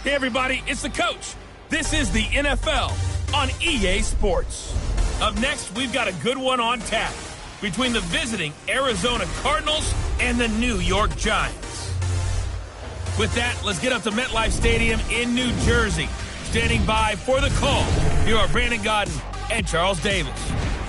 Hey everybody, it's the coach. This is the NFL on EA Sports. Up next, we've got a good one on tap between the visiting Arizona Cardinals and the New York Giants. With that, let's get up to MetLife Stadium in New Jersey. Standing by for the call, here are Brandon Godden and Charles Davis.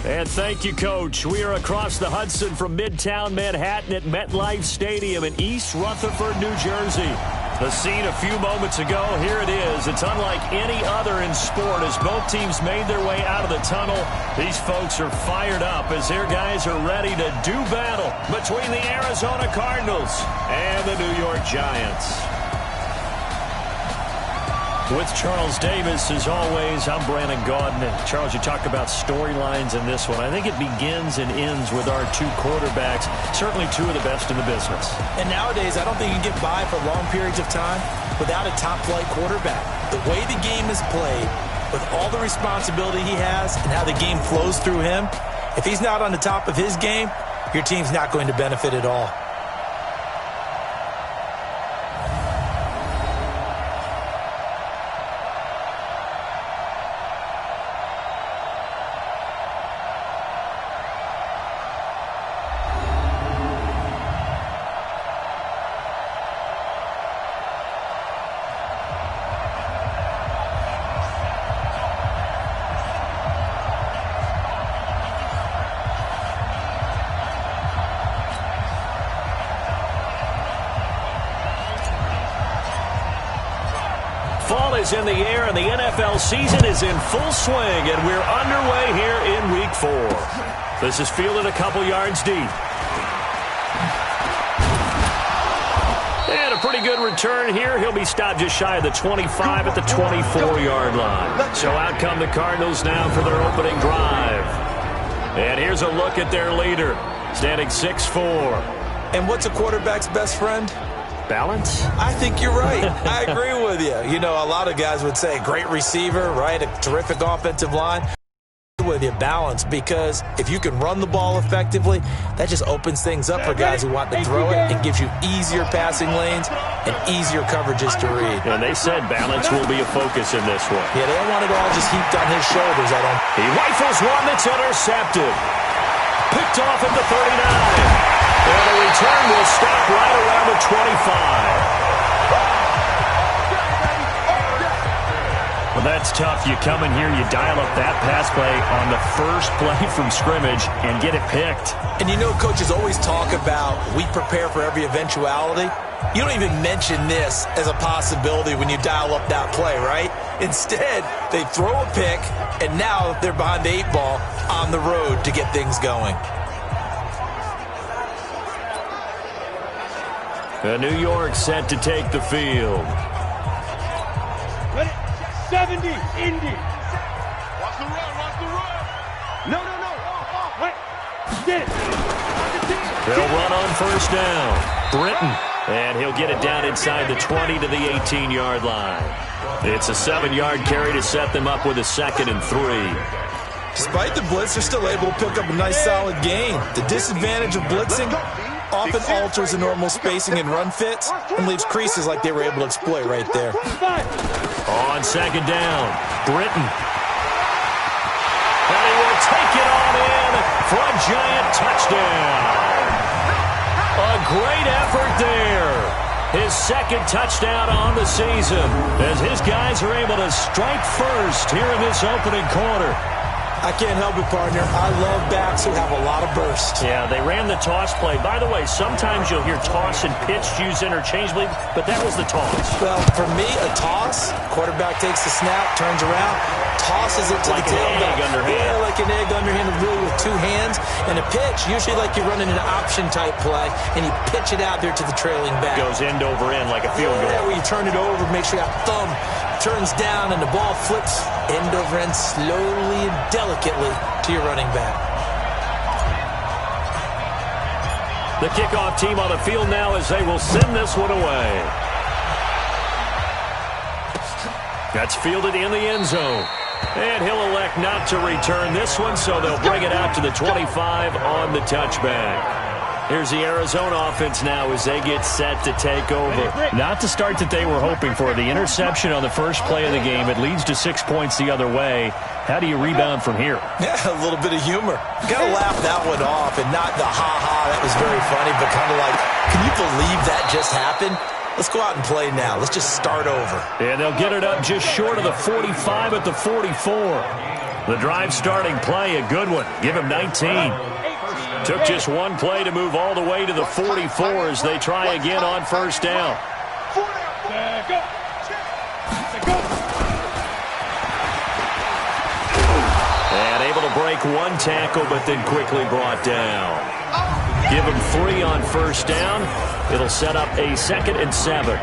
And thank you, Coach. We are across the Hudson from Midtown Manhattan at MetLife Stadium in East Rutherford, New Jersey. The scene a few moments ago, here it is. It's unlike any other in sport as both teams made their way out of the tunnel. These folks are fired up as their guys are ready to do battle between the Arizona Cardinals and the New York Giants. With Charles Davis, as always, I'm Brandon Gaudin. And Charles, you talk about storylines in this one. I think it begins and ends with our two quarterbacks, certainly two of the best in the business. And nowadays, I don't think you can get by for long periods of time without a top-flight quarterback. The way the game is played, with all the responsibility he has and how the game flows through him, if he's not on the top of his game, your team's not going to benefit at all. Fall is in the air, and the NFL season is in full swing, and we're underway here in Week 4. This is fielded a couple yards deep. And a pretty good return here. He'll be stopped just shy of the 25 at the 24-yard line. So out come the Cardinals now for their opening drive. And here's a look at their leader, standing 6'4". And what's a quarterback's best friend? Balance? I think you're right. I agree with you. You know, a lot of guys would say great receiver, right? A terrific offensive line. With you, balance, because if you can run the ball effectively, that just opens things up for guys who want to throw it and gives you easier passing lanes and easier coverages to read. And they said balance will be a focus in this one. Yeah, they don't want it all just heaped on his shoulders. He rifles one that's intercepted. Picked off at the 39. And the return will stop right around the 25. Well, that's tough. You come in here, you dial up that pass play on the first play from scrimmage and get it picked. And you know, coaches always talk about we prepare for every eventuality. You don't even mention this as a possibility when you dial up that play, right? Instead, they throw a pick, and now they're behind the 8 ball on the road to get things going. New York set to take the field. Ready? 70, Indy. Watch the run. No. Wait. Get it. They'll run on first down. Britton. And he'll get it down inside the 20 to the 18-yard line. It's a 7-yard carry to set them up with a 2nd and 3. Despite the blitz, they're still able to pick up a nice solid gain. The disadvantage of blitzing often alters the normal spacing and run fits and leaves creases like they were able to exploit right there. On 2nd down, Britton. And he will take it on in for a giant touchdown. A great effort there. His 2nd touchdown on the season as his guys are able to strike first here in this opening quarter. I can't help it, partner. I love backs who have a lot of burst. Yeah, they ran the toss play. By the way, sometimes you'll hear toss and pitch used interchangeably, but that was the toss. Well, for me, a toss, quarterback takes the snap, turns around, tosses it to like the tailback. Yeah, like an egg underhanded, really with 2 hands. And a pitch, usually like you're running an option-type play, and you pitch it out there to the trailing back. Goes end over end like a field goal. Yeah, where you turn it over, make sure your thumb turns down, and the ball flips end over end slowly and delicately to your running back. The kickoff team on the field now as they will send this one away. That's fielded in the end zone. And he'll elect not to return this one, so they'll bring it out to the 25 on the touchback. Here's the Arizona offense now as they get set to take over. Not the start that they were hoping for. The interception on the first play of the game. It leads to 6 points the other way. How do you rebound from here? Yeah, a little bit of humor. Got to laugh that one off and not the ha-ha. That was very funny, but kind of like, can you believe that just happened? Let's go out and play now. Let's just start over. And they'll get it up just short of the 45 at the 44. The drive starting play, a good one. Give him 19. Took just one play to move all the way to the 44 as they try again on first down. And able to break one tackle, but then quickly brought down. Give him 3 on first down. It'll set up a 2nd and 7.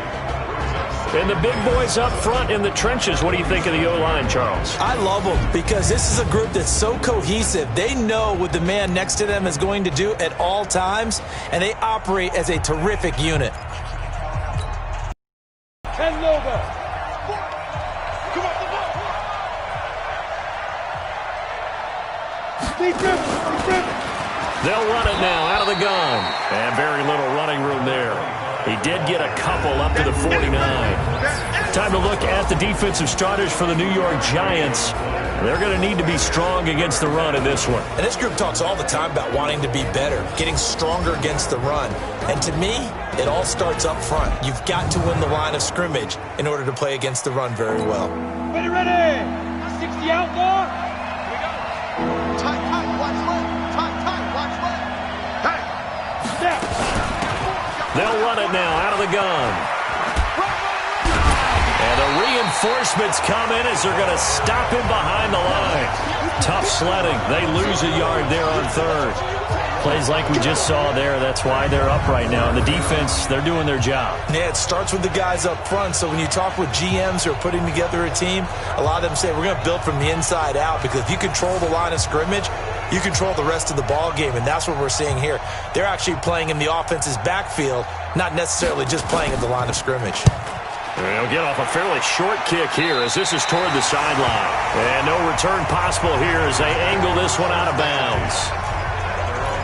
And the big boys up front in the trenches. What do you think of the O-line, Charles? I love them because this is a group that's so cohesive. They know what the man next to them is going to do at all times, and they operate as a terrific unit. 10 over. They'll run it now out of the gun. And very little running room there. He did get a couple up to the 49. Time to look at the defensive starters for the New York Giants. They're going to need to be strong against the run in this one. And this group talks all the time about wanting to be better, getting stronger against the run. And to me, it all starts up front. You've got to win the line of scrimmage in order to play against the run very well. Ready, ready. 60 out more. Here we go. Tight, tight, watch left. Tight, tight, watch left. Hey. Step. They'll run it now out of the gun. And the reinforcements come in as they're going to stop him behind the line. Tough sledding. They lose a yard there on third. Plays like we just saw there. That's why they're up right now. And the defense, they're doing their job. Yeah, it starts with the guys up front. So when you talk with GMs who are putting together a team, a lot of them say we're going to build from the inside out, because if you control the line of scrimmage, you control the rest of the ball game, and that's what we're seeing here. They're actually playing in the offense's backfield, not necessarily just playing at the line of scrimmage. They'll get off a fairly short kick here as this is toward the sideline. And no return possible here as they angle this one out of bounds.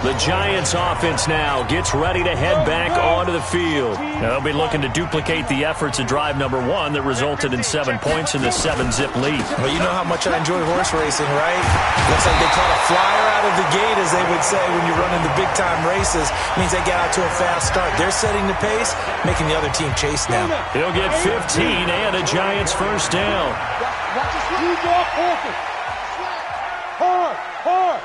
The Giants offense now gets ready to head back onto the field. They'll be looking to duplicate the efforts of drive number 1 that resulted in 7 points in the 7-zip lead. Well, you know how much I enjoy horse racing, right? Looks like they caught a flyer out of the gate, as they would say when you're running the big-time races. It means they get out to a fast start. They're setting the pace, making the other team chase now. He'll get 15 and a Giants first down. Hard, hard.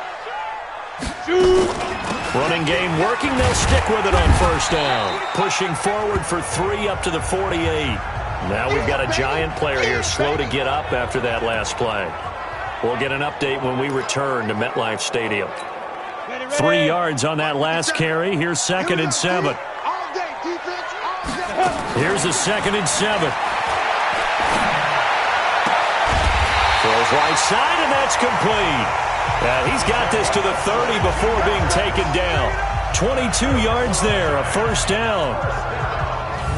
Running game working. They'll stick with it on first down. Pushing forward for 3 up to the 48. Now we've got a Giant player here slow to get up after that last play. We'll get an update when we return to MetLife Stadium. 3 yards on that last carry. Here's 2nd and 7. Here's a 2nd and 7. Throws right side, and that's complete. He's got this to the 30 before being taken down. 22 yards there, a first down.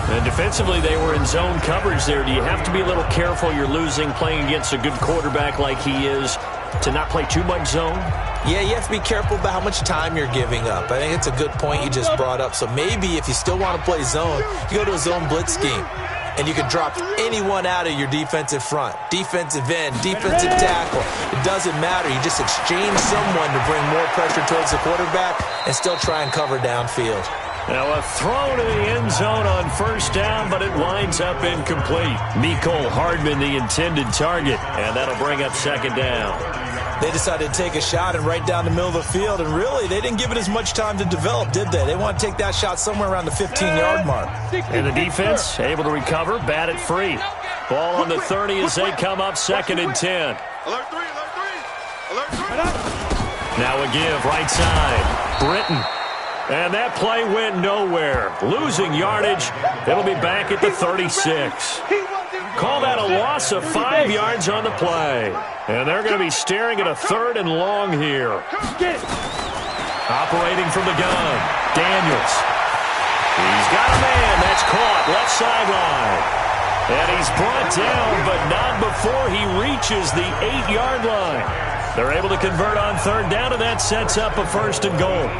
And defensively, they were in zone coverage there. Do you have to be a little careful? You're losing, playing against a good quarterback like he is, to not play too much zone? Yeah, you have to be careful about how much time you're giving up. I think it's a good point you just brought up. So maybe if you still want to play zone, you go to a zone blitz scheme. And you can drop anyone out of your defensive front. Defensive end, defensive tackle. It doesn't matter. You just exchange someone to bring more pressure towards the quarterback and still try and cover downfield. Now a throw to the end zone on first down, but it winds up incomplete. Mecole Hardman, the intended target, and that'll bring up 2nd down. They decided to take a shot and right down the middle of the field, and really, they didn't give it as much time to develop, did they? They want to take that shot somewhere around the 15-yard mark. And the defense able to recover, bat it free. Ball on the 30 as they come up 2nd and 10. Alert 3, alert 3. Alert 3. Now a give, right side. Britton. And that play went nowhere. Losing yardage. It'll be back at the 36. Call that a loss of 5 yards on the play. And they're going to be staring at a 3rd and long here. Operating from the gun, Daniels. He's got a man. That's caught. Left sideline. And he's brought down, but not before he reaches the 8-yard line. They're able to convert on 3rd down, and that sets up a 1st and goal.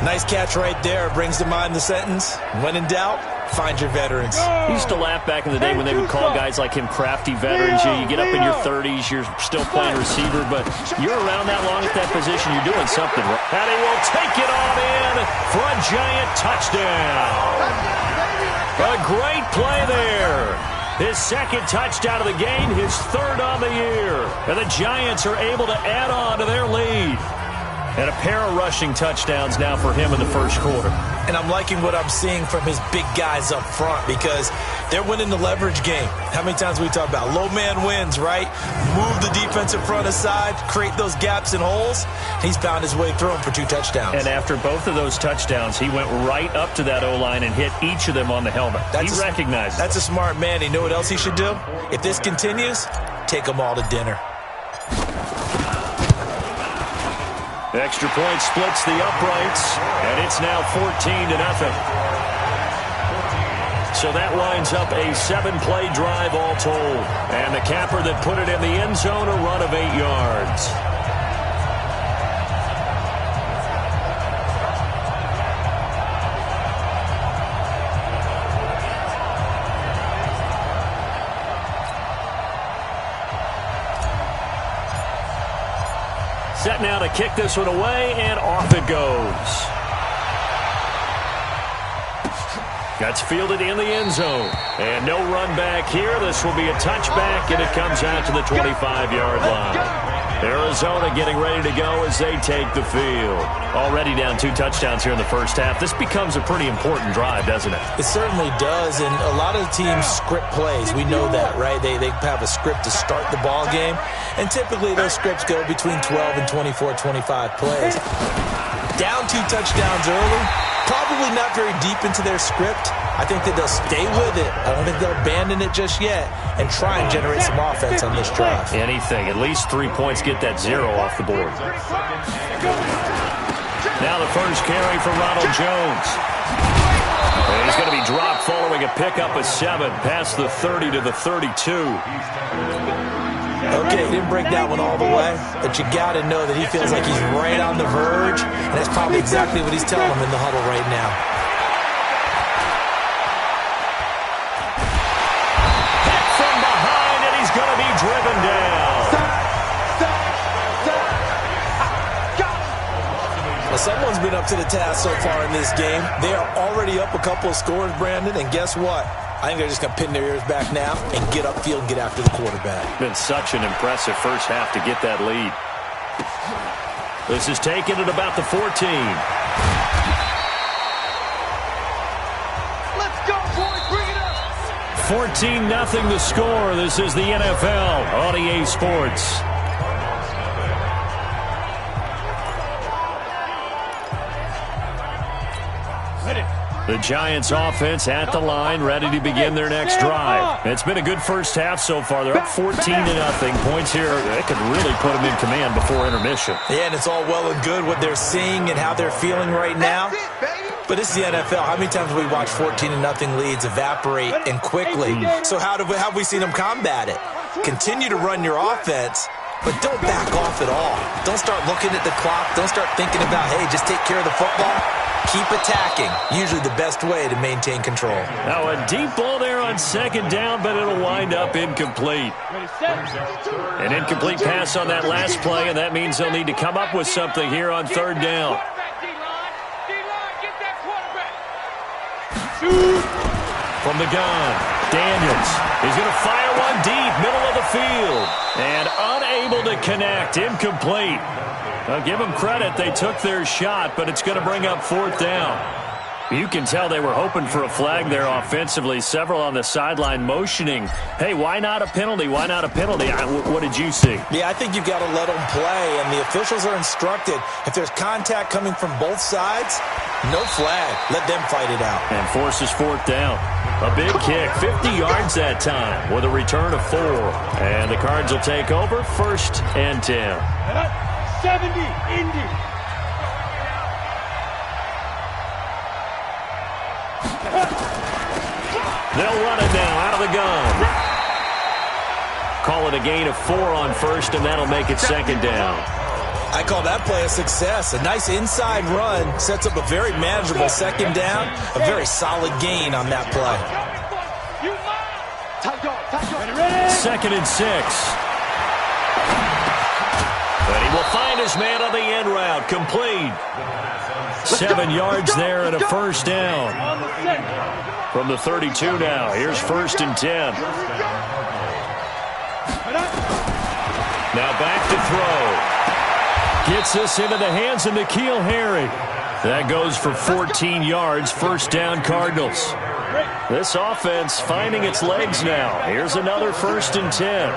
Nice catch right there. Brings to mind the sentence, when in doubt, find your veterans. He used to laugh back in the day when they would call guys like him crafty veterans. You get up in your 30s, you're still playing receiver, but you're around that long at that position, you're doing something right. And he will take it on in for a giant touchdown. A great play there. His second touchdown of the game, his third on the year. And the Giants are able to add on to their lead. And a pair of rushing touchdowns now for him in the first quarter. And I'm liking what I'm seeing from his big guys up front because they're winning the leverage game. How many times we talk about low man wins, right? Move the defensive front aside, create those gaps and holes. He's found his way through them for 2 touchdowns. And after both of those touchdowns, he went right up to that O-line and hit each of them on the helmet. He recognized it. That's a smart man. You know what else he should do? If this continues, take them all to dinner. Extra point splits the uprights, and it's now 14-0. So that winds up a 7-play drive all told. And the capper that put it in the end zone, a run of 8 yards. Set now to kick this one away, and off it goes. That's fielded in the end zone. And no run back here. This will be a touchback, and it comes out to the 25-yard line. Arizona getting ready to go as they take the field. Already down 2 touchdowns here in the first half. This becomes a pretty important drive, doesn't it? It certainly does, and a lot of teams script plays. We know that, right? They have a script to start the ball game, and typically those scripts go between 12 and 24, 25 plays. Down 2 touchdowns early, probably not very deep into their script. I think that they'll stay with it. I don't think they'll abandon it just yet and try and generate some offense on this drive. Anything. At least 3 points, get that 0 off the board. Now the first carry for Ronald Jones. And he's going to be dropped following a pickup of 7 past the 30 to the 32. Okay, he didn't break that one all the way, but you got to know that he feels like he's right on the verge, and that's probably exactly what he's telling him in the huddle right now. Hit from behind, and he's going to be driven down. Well, someone's been up to the task so far in this game. They are already up a couple of scores, Brandon, and guess what? I think they're just going to pin their ears back now and get upfield and get after the quarterback. Been such an impressive first half to get that lead. This is taken at about the 14. Let's go, boys. Bring it up. 14-0 the score. This is the NFL on EA Sports. The Giants offense at the line, ready to begin their next drive. It's been a good first half so far. They're up 14-0. Points here, they could really put them in command before intermission. Yeah, and it's all well and good what they're seeing and how they're feeling right now. But this is the NFL. How many times have we watched 14-0 leads evaporate and quickly? So how have we seen them combat it? Continue to run your offense, but don't back off at all. Don't start looking at the clock. Don't start thinking about, hey, just take care of the football. Keep attacking. Usually the best way to maintain control. Now a deep ball there on second down, but it'll wind up incomplete. An incomplete pass on that last play, and that means they'll need to come up with something here on third down. From the gun, Daniels. He's going to fire one deep, middle of the field. And unable to connect, incomplete. I'll give them credit. They took their shot, but it's going to bring up fourth down. You can tell they were hoping for a flag there offensively. Several on the sideline motioning, hey, why not a penalty? Why not a penalty? What did you see? Yeah, I think you've got to let them play, and the officials are instructed. If there's contact coming from both sides, no flag. Let them fight it out. And forces fourth down. A big kick, 50 yards that time with a return of 4. And the Cards will take over, 1st and 10. 70, Indy. They'll run it now out of the gun. Call it a gain of 4 on 1st, and that'll make it 2nd down. I call that play a success. A nice inside run sets up a very manageable second down, a very solid gain on that play. 2nd and 6. And he will find his man on the end route. Complete. 7 yards there and a first down. From the 32 now. Here's 1st and 10. Now back to throw. Gets this into the hands of N'Keal Harry. That goes for 14 yards. First down, Cardinals. This offense finding its legs now. Here's another 1st and 10.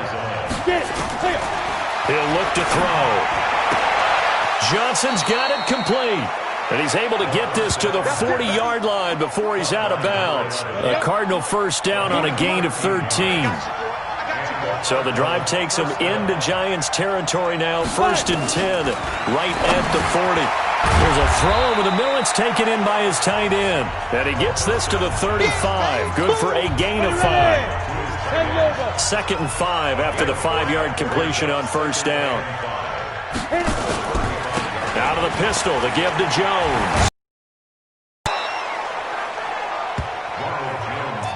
He'll look to throw. Johnson's got it complete. And he's able to get this to the 40-yard line before he's out of bounds. A Cardinal first down on a gain of 13. So the drive takes him into Giants territory now. 1st and 10, right at the 40. There's a throw over the middle. It's taken in by his tight end. And he gets this to the 35. Good for a gain of 5. 2nd and 5 after the 5-yard completion on first down. Out of the pistol to give to Jones.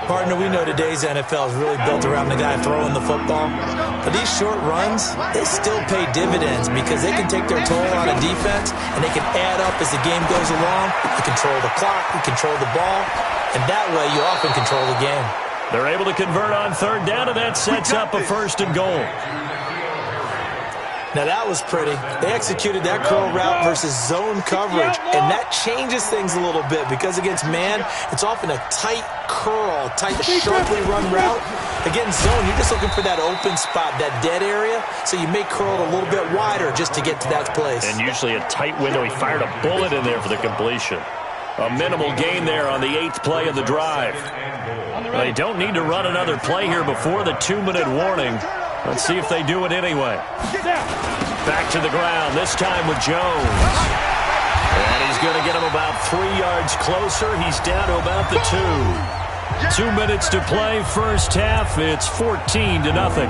Partner, we know today's NFL is really built around the guy throwing the football. But these short runs, they still pay dividends because they can take their toll on a defense and they can add up as the game goes along. You control the clock, you control the ball, and that way you often control the game. They're able to convert on third down, and that sets up a 1st and goal. Now that was pretty. They executed that curl route versus zone coverage, and that changes things a little bit because against man, it's often a tight curl, tight, sharply run route. Against zone, you're just looking for that open spot, that dead area, so you may curl it a little bit wider just to get to that place. And usually a tight window. He fired a bullet in there for the completion. A minimal gain there on the 8th play of the drive. They don't need to run another play here before the 2-minute warning. Let's see if they do it anyway. Back to the ground, this time with Jones. And he's going to get him about 3 yards closer. He's down to about the 2. 2 minutes to play, first half. It's 14-0.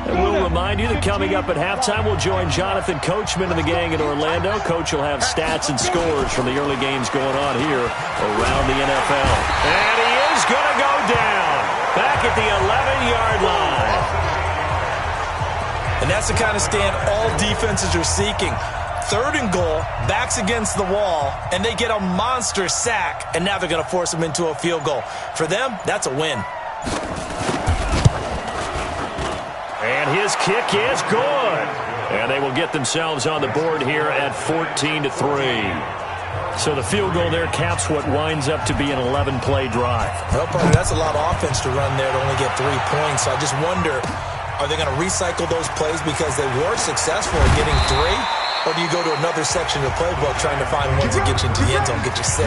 And we'll remind you that coming up at halftime, we'll join Jonathan Coachman and the gang in Orlando. Coach will have stats and scores from the early games going on here around the NFL. And he is going to go down back at the 11-yard line. And that's the kind of stand all defenses are seeking. 3rd and goal, backs against the wall, and they get a monster sack, and now they're going to force them into a field goal. For them, that's a win. And his kick is good. And they will get themselves on the board here at 14-3. So the field goal there caps what winds up to be an 11-play drive. Well, partner, that's a lot of offense to run there to only get 3 points. So I just wonder, are they going to recycle those plays because they were successful in getting 3? Or do you go to another section of the playbook trying to find ones that get you into the end zone, get you 6?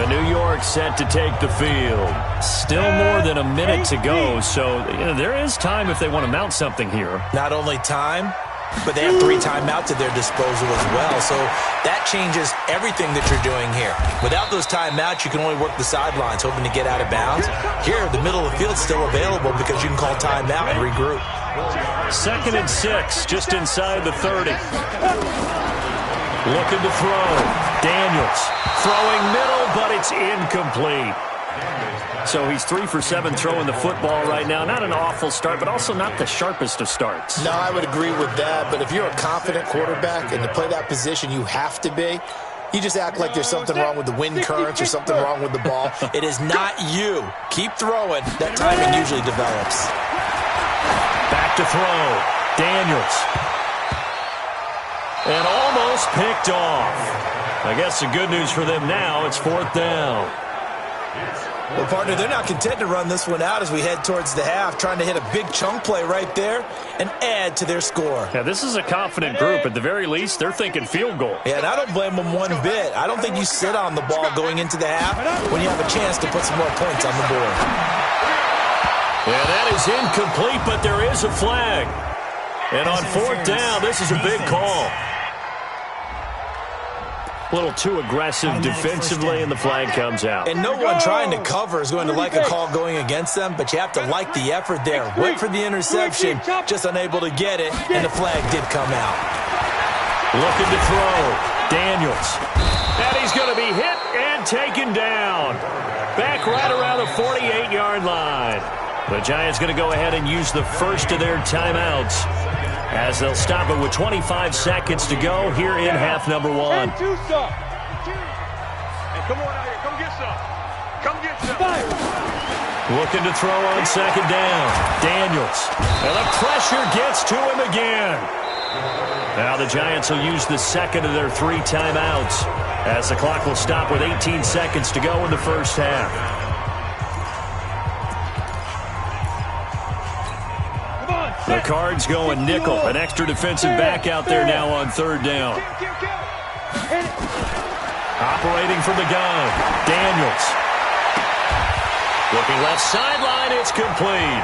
New York set to take the field. Still more than a minute to go, so there is time if they want to mount something here. Not only time, but they have 3 timeouts at their disposal as well, so that changes everything that you're doing here. Without those timeouts, you can only work the sidelines, hoping to get out of bounds. Here, the middle of the field's still available because you can call timeout and regroup. 2nd and 6, just inside the 30. Looking to throw. Daniels throwing middle, but it's incomplete. So he's 3 for 7 throwing the football right now. Not an awful start, but also not the sharpest of starts. No, I would agree with that. But if you're a confident quarterback and to play that position, you have to be. You just act like there's something wrong with the wind currents or something wrong with the ball. It is not you. Keep throwing. That timing usually develops. Back to throw. Daniels. And almost picked off. I guess the good news for them now, it's 4th down. Well, partner, they're not content to run this one out as we head towards the half, trying to hit a big chunk play right there and add to their score. Yeah, this is a confident group. At the very least, they're thinking field goal. Yeah, and I don't blame them one bit. I don't think you sit on the ball going into the half when you have a chance to put some more points on the board. Yeah, that is incomplete, but there is a flag. And on 4th down, this is a big call. A little too aggressive defensively, and the flag comes out. And no one trying to cover is going to like a call going against them, but you have to like the effort there. Went for the interception, just unable to get it, and the flag did come out. Looking to throw. Daniels. And he's going to be hit and taken down. Back right around the 48-yard line. The Giants going to go ahead and use the first of their timeouts as they'll stop it with 25 seconds to go here in half number one. Hey, come on out here. Come get some. Come get some. Looking to throw on second down. Daniels. And the pressure gets to him again. Now the Giants will use the second of their 3 timeouts as the clock will stop with 18 seconds to go in the first half. The Cards going nickel. An extra defensive back out there now on third down. Operating from the gun. Daniels. Looking left sideline. It's complete.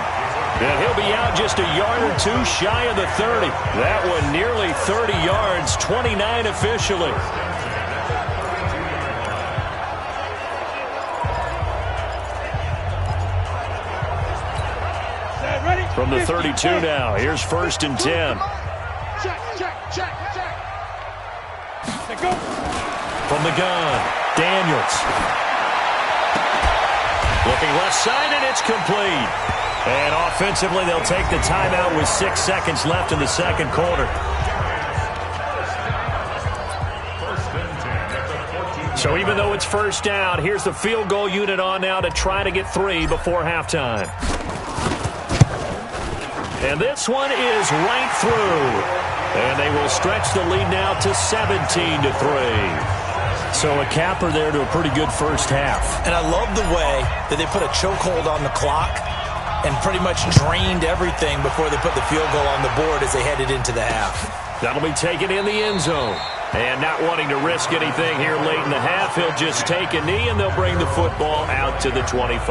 And he'll be out just a yard or two shy of the 30. That one nearly 30 yards, 29 officially. From the 32 now, here's first and 10. Check. From the gun, Daniels. Looking left side, and it's complete. And offensively, they'll take the timeout with 6 seconds left in the second quarter. So even though it's first down, here's the field goal unit on now to try to get 3 before halftime. And this one is right through. And they will stretch the lead now to 17-3. So a capper there to a pretty good first half. And I love the way that they put a chokehold on the clock and pretty much drained everything before they put the field goal on the board as they headed into the half. That'll be taken in the end zone. And not wanting to risk anything here late in the half, he'll just take a knee, and they'll bring the football out to the 25.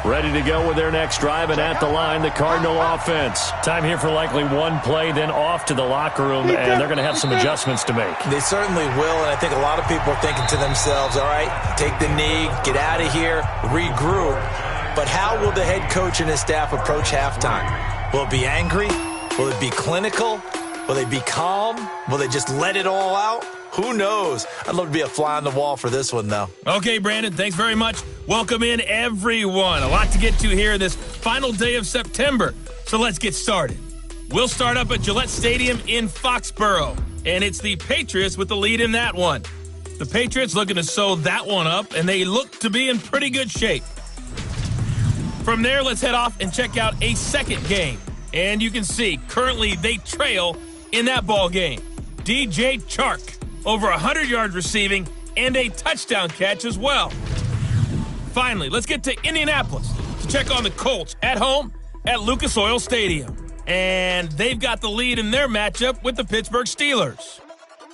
Ready to go with their next drive, and at the line, the Cardinal offense. Time here for likely one play, then off to the locker room, and they're going to have some adjustments to make. They certainly will, and I think a lot of people are thinking to themselves, all right, take the knee, get out of here, regroup. But how will the head coach and his staff approach halftime? Will it be angry? Will it be clinical? Will they be calm? Will they just let it all out? Who knows? I'd love to be a fly on the wall for this one, though. Okay, Brandon, thanks very much. Welcome in, everyone. A lot to get to here this final day of September. So let's get started. We'll start up at Gillette Stadium in Foxborough, and it's the Patriots with the lead in that one. The Patriots looking to sew that one up, and they look to be in pretty good shape. From there, let's head off and check out a second game. And you can see, currently they trail in that ball game. DJ Chark, over 100 yards receiving, and a touchdown catch as well. Finally, let's get to Indianapolis to check on the Colts at home at Lucas Oil Stadium. And they've got the lead in their matchup with the Pittsburgh Steelers.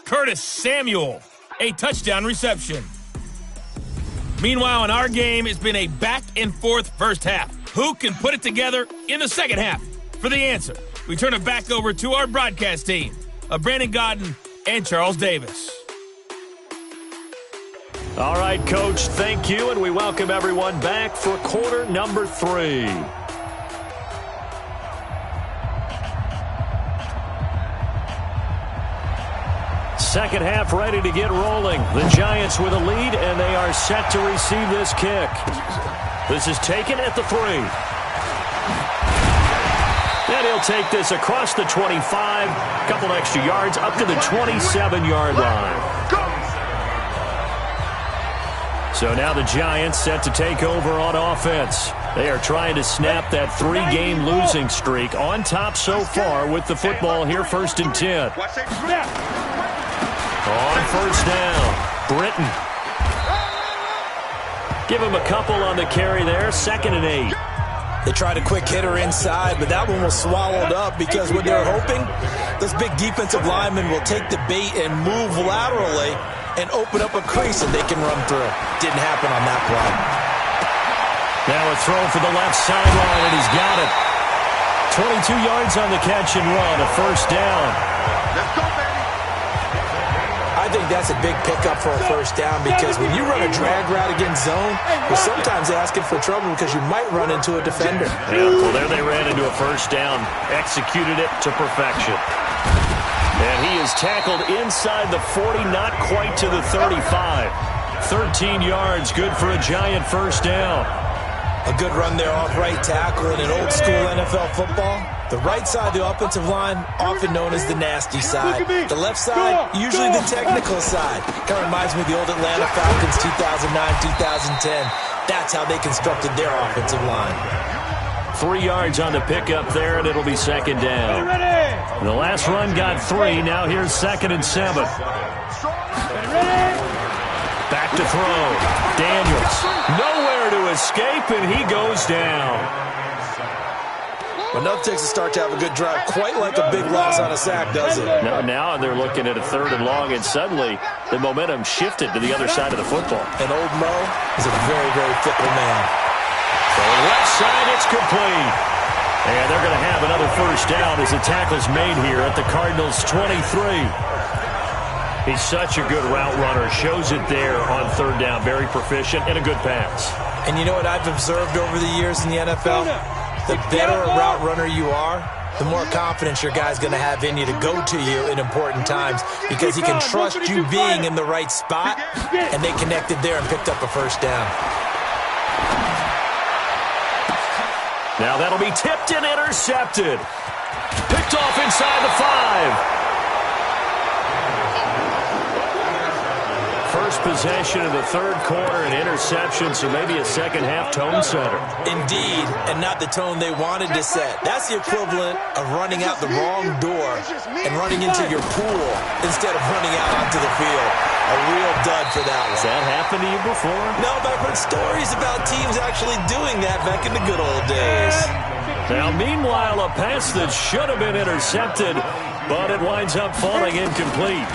Curtis Samuel, a touchdown reception. Meanwhile, in our game, it's been a back-and-forth first half. Who can put it together in the second half? For the answer, we turn it back over to our broadcast team of Brandon Godden and Charles Davis. All right, Coach, thank you, and we welcome everyone back for quarter number 3. Second half ready to get rolling. The Giants with a lead, and they are set to receive this kick. This is taken at the 3. And he'll take this across the 25, a couple extra yards, up to the 27-yard line. So now the Giants set to take over on offense. They are trying to snap that 3-game losing streak, on top so far with the football here, first and 10. On first down, Britton. Give him a couple on the carry there, 2nd and 8. They tried a quick hitter inside, but that one was swallowed up because what they're hoping, those big defensive linemen will take the bait and move laterally and open up a crease that they can run through. Didn't happen on that play. Now a throw for the left sideline, and he's got it. 22 yards on the catch and run, a first down. Let's go, baby. I think that's a big pickup for a first down because when you run a drag route against zone, you're sometimes asking for trouble because you might run into a defender. Yeah, well, there they ran into a first down, executed it to perfection. And he is tackled inside the 40, not quite to the 35. 13 yards, good for a giant first down. A good run there off right tackle in an old-school NFL football. The right side of the offensive line, often known as the nasty side. The left side, usually the technical side. Kind of reminds me of the old Atlanta Falcons 2009-2010. That's how they constructed their offensive line. 3 yards on the pickup there, and it'll be second down. The last run got 3. Now here's 2nd and 7. Back to throw. Daniels. Nowhere to escape, and he goes down. Well, nothing takes a start to have a good drive, quite like a big loss on a sack, does it? Now they're looking at a 3rd and long, and suddenly the momentum shifted to the other side of the football. And old Mo is a very, very fickle man. So left side, it's complete. And they're going to have another first down as the tackle's made here at the Cardinals' 23. He's such a good route runner. Shows it there on 3rd down. Very proficient and a good pass. And you know what I've observed over the years in the NFL? The better a route runner you are, the more confidence your guy's going to have in you to go to you in important times because he can trust you being in the right spot, and they connected there and picked up a first down. Now that'll be tipped and intercepted. Picked off inside the 5. First possession of the 3rd quarter, an interception, so maybe a second-half tone setter. Indeed, and not the tone they wanted to set. That's the equivalent of running out the wrong door and running into your pool instead of running out onto the field. A real dud for that one. Has that happened to you before? No, but I've heard stories about teams actually doing that back in the good old days. Now, meanwhile, a pass that should have been intercepted, but it winds up falling incomplete.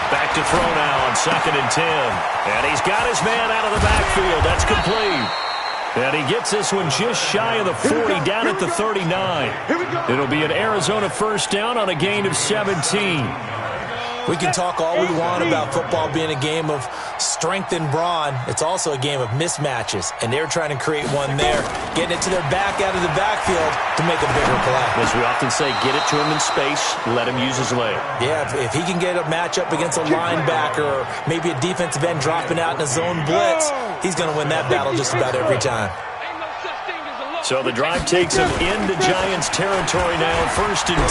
Back to throw now on 2nd and 10. And he's got his man out of the backfield. That's complete. And he gets this one just shy of the 40, down at the 39. It'll be an Arizona first down on a gain of 17. We can talk all we want about football being a game of strength and brawn. It's also a game of mismatches, and they're trying to create one there, getting it to their back out of the backfield to make a bigger play. As we often say, get it to him in space, let him use his leg. Yeah, if he can get a matchup against a linebacker or maybe a defensive end dropping out in a zone blitz, he's going to win that battle just about every time. So the drive takes him into Giants territory now, 1st and 10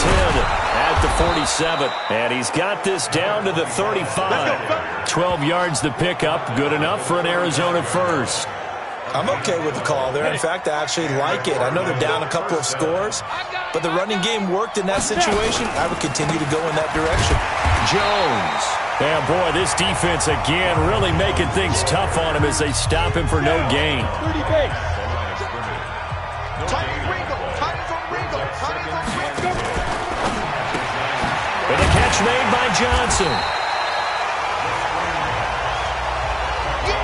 at the 47. And he's got this down to the 35. 12 yards to pick up, good enough for an Arizona first. I'm okay with the call there. In fact, I actually like it. I know they're down a couple of scores, but the running game worked in that situation. I would continue to go in that direction. Jones. And boy, this defense again really making things tough on him as they stop him for no gain. And a catch made by Johnson.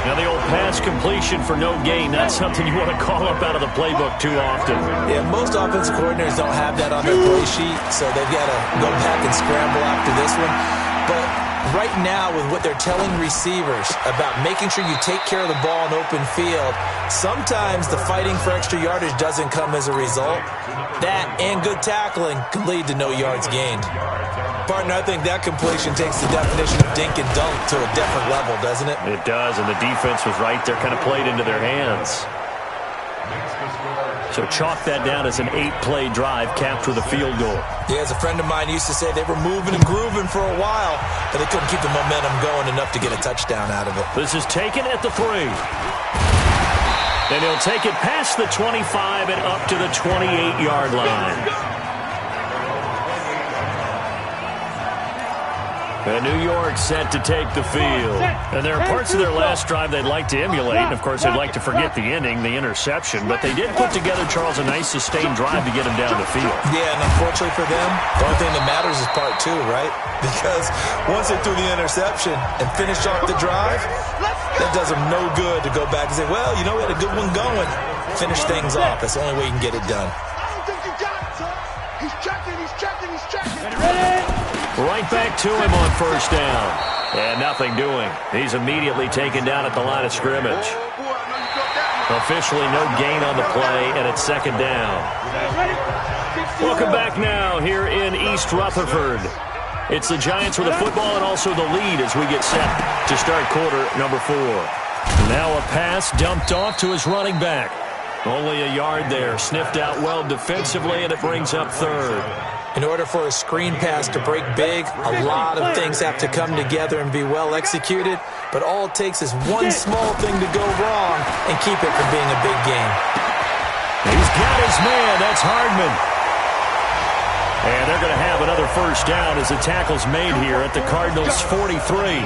Now the old pass completion for no gain, not something you want to call up out of the playbook too often. Yeah, most offensive coordinators don't have that on their play sheet, so they've got to go back and scramble after this one. But right now, with what they're telling receivers about making sure you take care of the ball in open field, sometimes the fighting for extra yardage doesn't come as a result. That and good tackling can lead to no yards gained. Partner, I think that completion takes the definition of dink and dunk to a different level, doesn't it? It does, and the defense was right there, kind of played into their hands. So chalk that down as an 8-play drive capped with a field goal. Yeah, as a friend of mine used to say, they were moving and grooving for a while, but they couldn't keep the momentum going enough to get a touchdown out of it. This is taken at the 3. And he'll take it past the 25 and up to the 28-yard line. And New York set to take the field. And there are parts of their last drive they'd like to emulate. And, of course, they'd like to forget the ending, the interception. But they did put together, Charles, a nice sustained drive to get him down the field. Yeah, and unfortunately for them, the only thing that matters is part 2, right? Because once they threw the interception and finished off the drive, that does them no good to go back and say, well, you know, we had a good one going. Finish things off. That's the only way you can get it done. I don't think you got it, son. He's checking. Ready? Right back to him on first down. And nothing doing. He's immediately taken down at the line of scrimmage. Officially no gain on the play, and it's second down. Welcome back now here in East Rutherford. It's the Giants with the football and also the lead as we get set to start quarter number 4. Now a pass dumped off to his running back. Only a yard there. Sniffed out well defensively, and it brings up third. In order for a screen pass to break big, a lot of things have to come together and be well executed. But all it takes is one small thing to go wrong and keep it from being a big game. He's got his man. That's Hardman. And they're going to have another first down as the tackle's made here at the Cardinals' 43.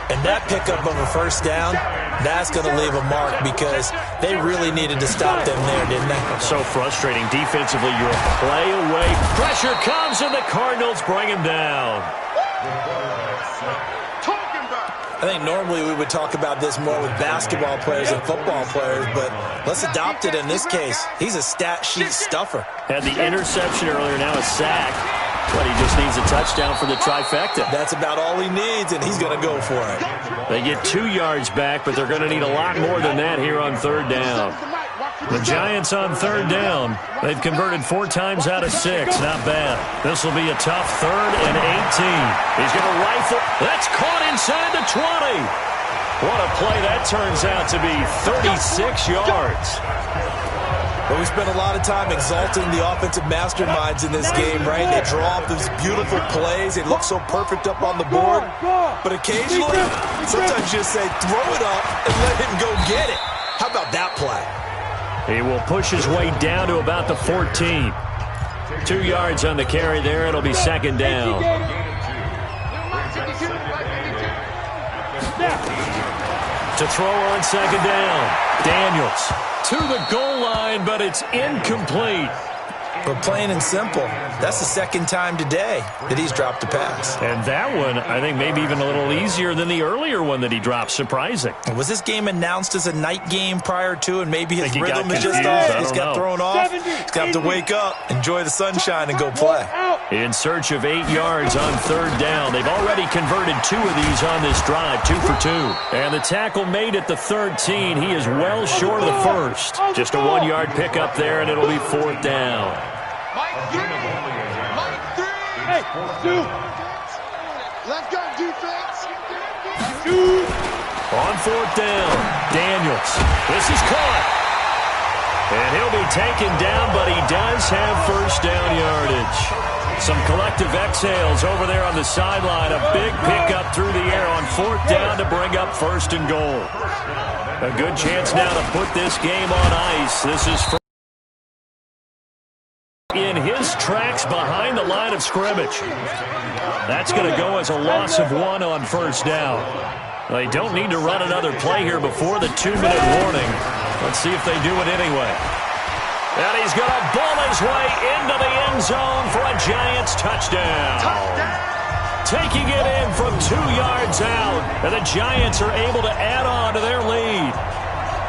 And that pickup of a first down, that's going to leave a mark because they really needed to stop them there, didn't they? So frustrating. Defensively, you're a play away. Pressure comes, and the Cardinals bring him down. I think normally we would talk about this more with basketball players and football players, but let's adopt it in this case. He's a stat sheet stuffer. Had the interception earlier, now a sack. But he just needs a touchdown for the trifecta. That's about all he needs, and he's going to go for it. They get 2 yards back, but they're going to need a lot more than that here on third down. The Giants on third down. They've converted 4 times out of 6. Not bad. This will be a tough 3rd and 18. He's going to rifle. That's caught inside the 20. What a play that turns out to be. 36 yards. But we spent a lot of time exalting the offensive masterminds in this game, right? They draw up these beautiful plays. They look so perfect up on the board. But occasionally, sometimes you just say, throw it up and let him go get it. How about that play? He will push his way down to about the 14. 2 yards on the carry there. It'll be second down. To throw on second down. Daniels to the goal line, but it's incomplete. But plain and simple, that's the second time today that he's dropped a pass. And that one, I think, maybe even a little easier than the earlier one that he dropped. Surprising. Was this game announced as a night game prior to, and maybe his rhythm is just confused. off? He's got thrown off. He's got to wake up, enjoy the sunshine, and go play. In search of 8 yards on third down. They've already converted 2 of these on this drive, 2 for 2. And the tackle made at the 13. He is well short of the first. Just a 1-yard pickup there, and it'll be fourth down. Hey, let's go, defense. On fourth down, Daniels. This is caught. And he'll be taken down, but he does have first down yardage. Some collective exhales over there on the sideline. A big pickup through the air on fourth down to bring up first and goal. A good chance now to put this game on ice. This is in his tracks behind the line of scrimmage. That's going to go as a loss of 1 on first down. They don't need to run another play here before the 2-minute warning. Let's see if they do it anyway. And he's going to bull his way into the end zone for a Giants touchdown. Taking it in from 2 yards out, and the Giants are able to add on to their lead.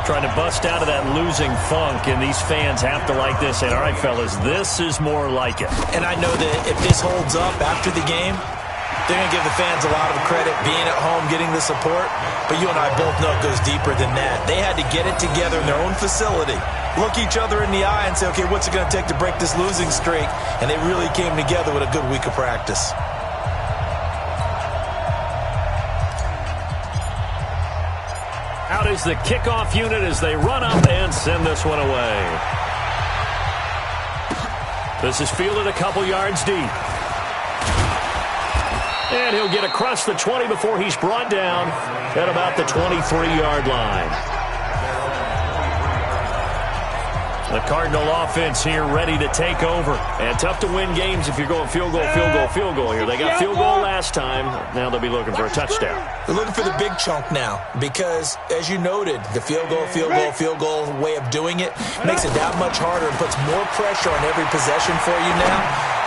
Trying to bust out of that losing funk, and these fans have to like this. And all right, fellas, this is more like it. And I know that if this holds up after the game, they're going to give the fans a lot of credit being at home, getting the support. But you and I both know it goes deeper than that. They had to get it together in their own facility, look each other in the eye and say, okay, what's it going to take to break this losing streak? And they really came together with a good week of practice. Out is the kickoff unit as they run up and send this one away. This is fielded a couple yards deep. And he'll get across the 20 before he's brought down at about the 23-yard line. The Cardinal offense here ready to take over. And tough to win games if you're going field goal here. They got field goal last time. Now they'll be looking for a touchdown. They're looking for the big chunk now because, as you noted, the field goal way of doing it makes it that much harder and puts more pressure on every possession for you now.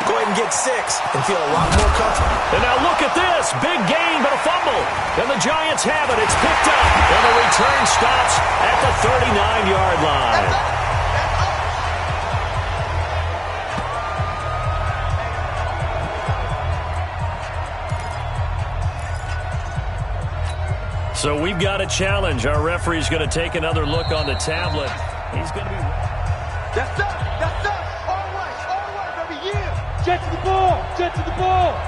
Go ahead and get 6 and feel a lot more comfortable. And now look at this. Big gain, but a fumble. And the Giants have it. It's picked up. And the return stops at the 39-yard line. So we've got a challenge. Our referee's going to take another look on the tablet. He's going to be... That's up. That's up. All right, baby, yeah. Jet to the ball. Jet to the ball.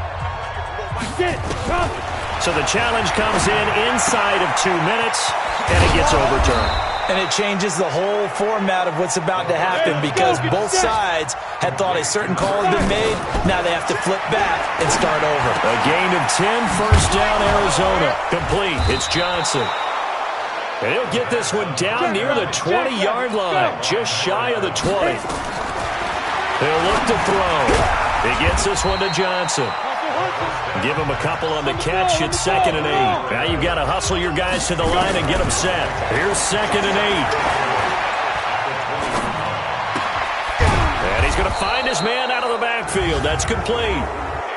Get it. Come. So the challenge comes in inside of 2 minutes, and it gets overturned. And it changes the whole format of what's about to happen because both sides had thought a certain call had been made. Now they have to flip back and start over. A gain of 10, first down, Arizona. Complete. It's Johnson. And he'll get this one down near the 20-yard line, just shy of the 20. He'll look to throw. He gets this one to Johnson. Give him a couple on the catch. It's 2nd and 8. Now you've got to hustle your guys to the line and get them set. Here's 2nd and 8. And he's going to find his man out of the backfield. That's complete.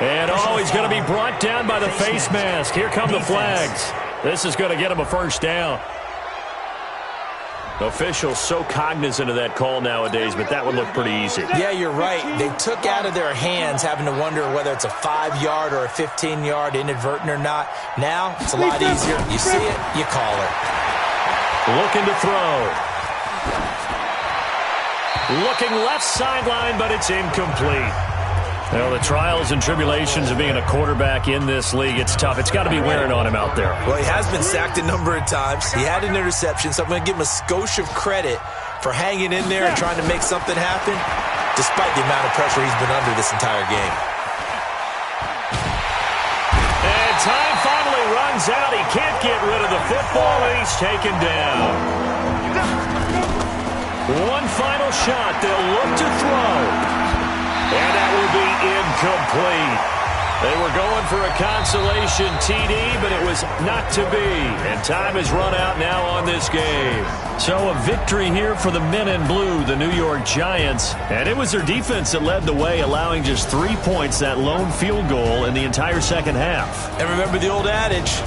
And, he's going to be brought down by the face mask. Here come the flags. This is going to get him a first down. Officials so cognizant of that call nowadays, but that would look pretty easy. Yeah, you're right. They took out of their hands having to wonder whether it's a 5-yard or a 15-yard inadvertent or not. Now, it's a lot easier. You see it, you call it. Looking to throw. Looking left sideline, but it's incomplete. Well, the trials and tribulations of being a quarterback in this league, it's tough. It's got to be wearing on him out there. Well, he has been sacked a number of times. He had an interception, so I'm going to give him a skosh of credit for hanging in there and trying to make something happen, despite the amount of pressure he's been under this entire game. And time finally runs out. He can't get rid of the football, and he's taken down. One final shot. They'll look to throw. And that will be incomplete. They were going for a consolation TD, but it was not to be. And time has run out now on this game. So a victory here for the men in blue, the New York Giants. And it was their defense that led the way, allowing just 3 points, that lone field goal in the entire second half. And remember the old adage,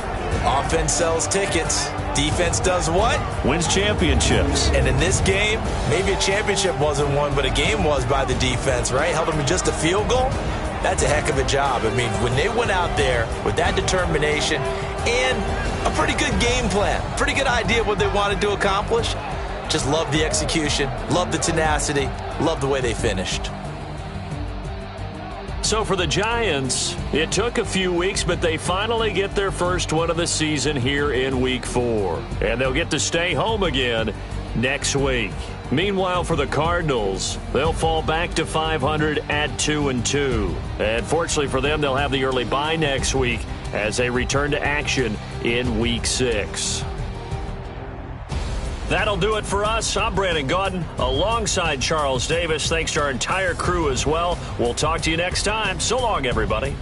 offense sells tickets. Defense does what? Wins championships. And in this game, maybe a championship wasn't won, but a game was by the defense, right? Held them to just a field goal. That's a heck of a job. I mean, when they went out there with that determination and a pretty good game plan, pretty good idea of what they wanted to accomplish, just love the execution, love the tenacity, love the way they finished. So for the Giants, it took a few weeks, but they finally get their first one of the season here in Week 4. And they'll get to stay home again next week. Meanwhile, for the Cardinals, they'll fall back to 500 at 2-2. And fortunately for them, they'll have the early bye next week as they return to action in Week 6. That'll do it for us. I'm Brandon Gaudin alongside Charles Davis. Thanks to our entire crew as well. We'll talk to you next time. So long, everybody.